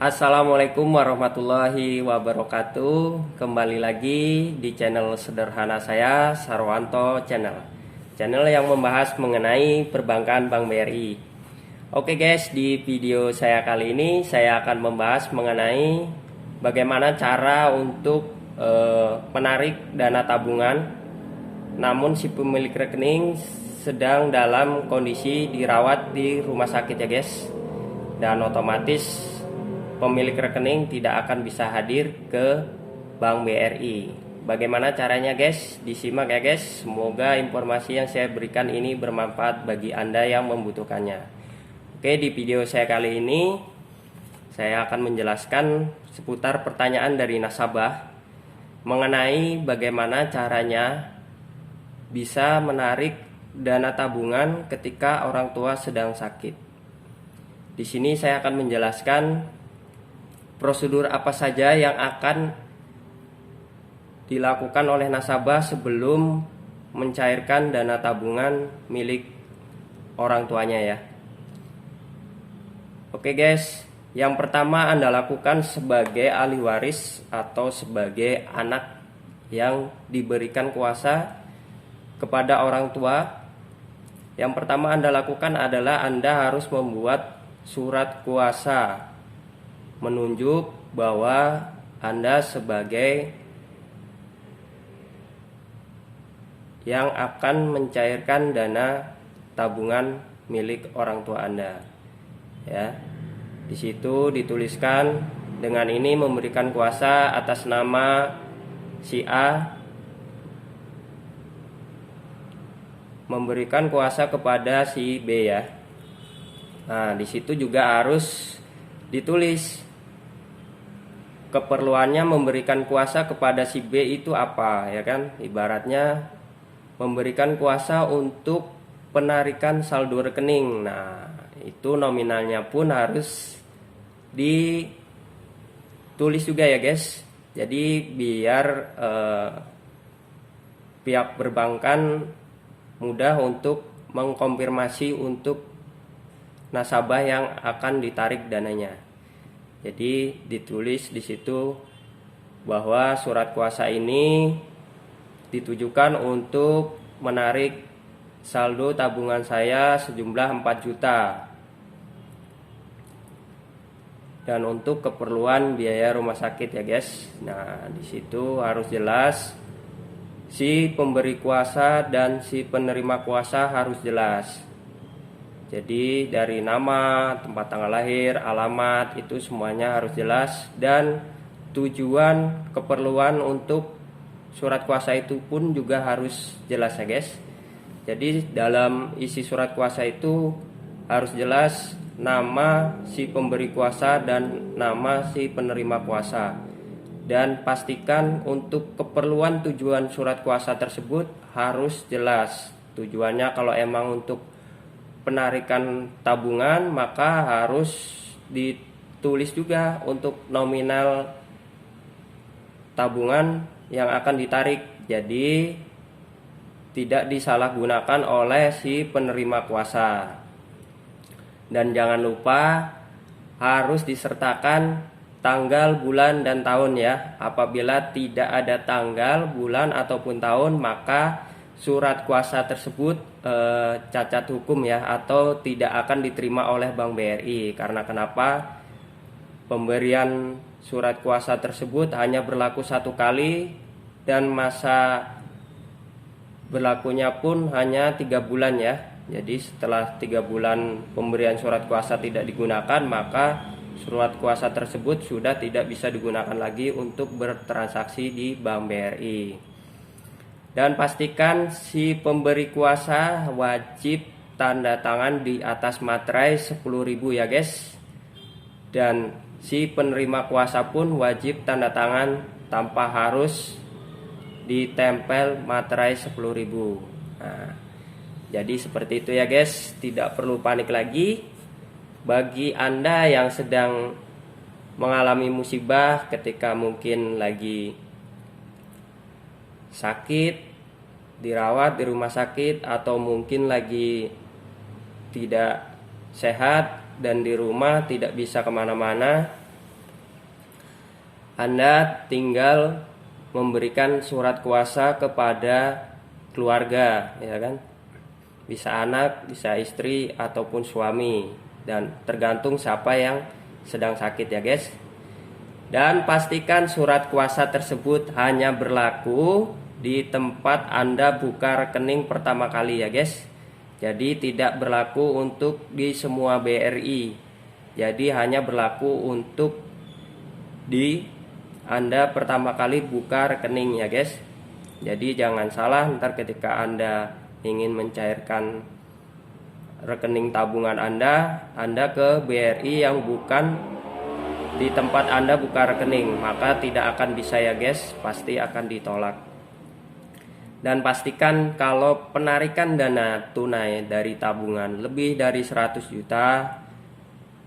Assalamualaikum warahmatullahi wabarakatuh. Kembali lagi di channel sederhana saya, Sarwanto Channel. Channel yang membahas mengenai perbankan Bank BRI. Oke guys, di video saya kali ini saya akan membahas mengenai bagaimana cara untuk menarik dana tabungan, namun si pemilik rekening sedang dalam kondisi dirawat di rumah sakit ya guys. Dan otomatis pemilik rekening tidak akan bisa hadir ke Bank BRI. Bagaimana caranya guys? Disimak ya guys. Semoga informasi yang saya berikan ini bermanfaat bagi Anda yang membutuhkannya. Oke, di video saya kali ini saya akan menjelaskan seputar pertanyaan dari nasabah mengenai bagaimana caranya bisa menarik dana tabungan ketika orang tua sedang sakit. Di sini saya akan menjelaskan prosedur apa saja yang akan dilakukan oleh nasabah sebelum mencairkan dana tabungan milik orang tuanya ya. Oke guys, yang pertama Anda lakukan sebagai ahli waris atau sebagai anak yang diberikan kuasa kepada orang tua. Yang pertama Anda lakukan adalah Anda harus membuat surat kuasa menunjuk bahwa Anda sebagai yang akan mencairkan dana tabungan milik orang tua Anda. Ya. Di situ dituliskan dengan ini memberikan kuasa atas nama si A, memberikan kuasa kepada si B ya. Nah, di situ juga harus ditulis keperluannya memberikan kuasa kepada si B itu apa ya kan, ibaratnya memberikan kuasa untuk penarikan saldo rekening. Nah itu nominalnya pun harus ditulis juga ya guys. Jadi biar pihak perbankan mudah untuk mengkonfirmasi untuk nasabah yang akan ditarik dananya. Jadi ditulis di situ bahwa surat kuasa ini ditujukan untuk menarik saldo tabungan saya sejumlah 4 juta. Dan untuk keperluan biaya rumah sakit ya guys. Nah, di situ harus jelas si pemberi kuasa dan si penerima kuasa harus jelas. Jadi dari nama, tempat tanggal lahir, alamat itu semuanya harus jelas, dan tujuan keperluan untuk surat kuasa itu pun juga harus jelas ya guys. Jadi dalam isi surat kuasa itu harus jelas nama si pemberi kuasa dan nama si penerima kuasa. Dan pastikan untuk keperluan tujuan surat kuasa tersebut harus jelas. Tujuannya kalau emang untuk penarikan tabungan maka harus ditulis juga untuk nominal tabungan yang akan ditarik. Jadi tidak disalahgunakan oleh si penerima kuasa. Dan jangan lupa harus disertakan tanggal, bulan, dan tahun ya. Apabila tidak ada tanggal, bulan, ataupun tahun maka surat kuasa tersebut cacat hukum ya, atau tidak akan diterima oleh Bank BRI. Karena kenapa? Pemberian surat kuasa tersebut hanya berlaku 1 kali dan masa berlakunya pun hanya 3 bulan ya. Jadi setelah 3 bulan pemberian surat kuasa tidak digunakan, maka surat kuasa tersebut sudah tidak bisa digunakan lagi untuk bertransaksi di Bank BRI. Dan pastikan si pemberi kuasa wajib tanda tangan di atas materai 10.000 ya guys. Dan si penerima kuasa pun wajib tanda tangan tanpa harus ditempel materai 10.000. Nah, jadi seperti itu ya guys, tidak perlu panik lagi. Bagi Anda yang sedang mengalami musibah ketika mungkin lagi sakit, dirawat di rumah sakit, atau mungkin lagi tidak sehat dan di rumah tidak bisa kemana-mana, Anda tinggal memberikan surat kuasa kepada keluarga, ya kan? Bisa anak, bisa istri ataupun suami, dan tergantung siapa yang sedang sakit ya guys. Dan pastikan surat kuasa tersebut hanya berlaku di tempat Anda buka rekening pertama kali ya guys. Jadi tidak berlaku untuk di semua BRI. Jadi hanya berlaku untuk di Anda pertama kali buka rekening ya guys. Jadi jangan salah, ntar ketika Anda ingin mencairkan rekening tabungan Anda ke BRI yang bukan di tempat Anda buka rekening, maka tidak akan bisa ya guys, pasti akan ditolak. Dan pastikan kalau penarikan dana tunai dari tabungan lebih dari 100 juta,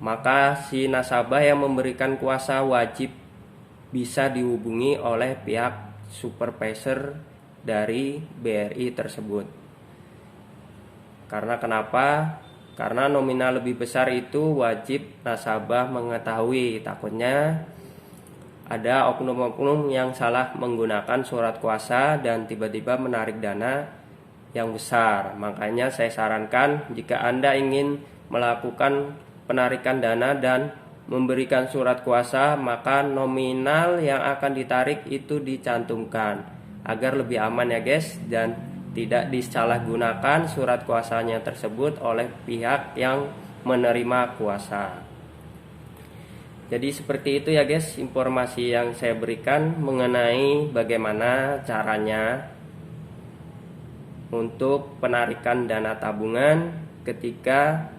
maka si nasabah yang memberikan kuasa wajib bisa dihubungi oleh pihak supervisor dari BRI tersebut. Karena kenapa? Karena nominal lebih besar itu wajib nasabah mengetahui, takutnya ada oknum-oknum yang salah menggunakan surat kuasa dan tiba-tiba menarik dana yang besar. Makanya saya sarankan jika Anda ingin melakukan penarikan dana dan memberikan surat kuasa, maka nominal yang akan ditarik itu dicantumkan agar lebih aman ya guys, dan tidak disalahgunakan surat kuasanya tersebut oleh pihak yang menerima kuasa. Jadi seperti itu ya guys, informasi yang saya berikan mengenai bagaimana caranya untuk penarikan dana tabungan ketika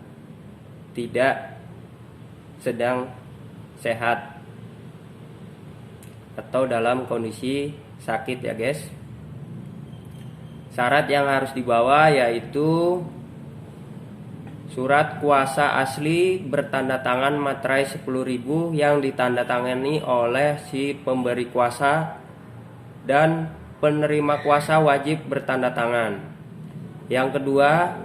tidak sedang sehat atau dalam kondisi sakit ya guys. Syarat yang harus dibawa yaitu surat kuasa asli bertanda tangan materai 10.000 yang ditandatangani oleh si pemberi kuasa, dan penerima kuasa wajib bertanda tangan. Yang kedua,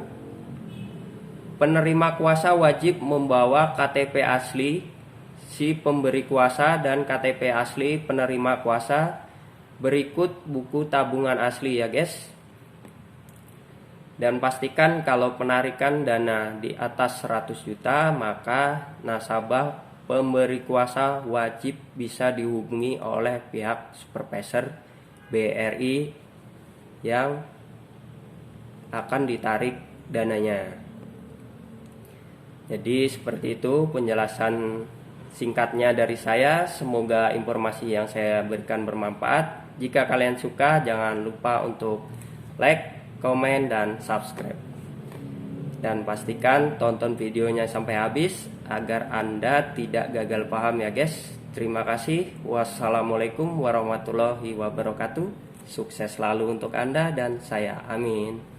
penerima kuasa wajib membawa KTP asli si pemberi kuasa dan KTP asli penerima kuasa berikut buku tabungan asli ya guys. Dan pastikan kalau penarikan dana di atas 100 juta, maka nasabah pemberi kuasa wajib bisa dihubungi oleh pihak supervisor BRI yang akan ditarik dananya. Jadi seperti itu penjelasan singkatnya dari saya. Semoga informasi yang saya berikan bermanfaat. Jika kalian suka, jangan lupa untuk like, komen, dan subscribe. Dan pastikan tonton videonya sampai habis agar Anda tidak gagal paham ya guys. Terima kasih. Wassalamualaikum warahmatullahi wabarakatuh. Sukses selalu untuk Anda dan saya. Amin.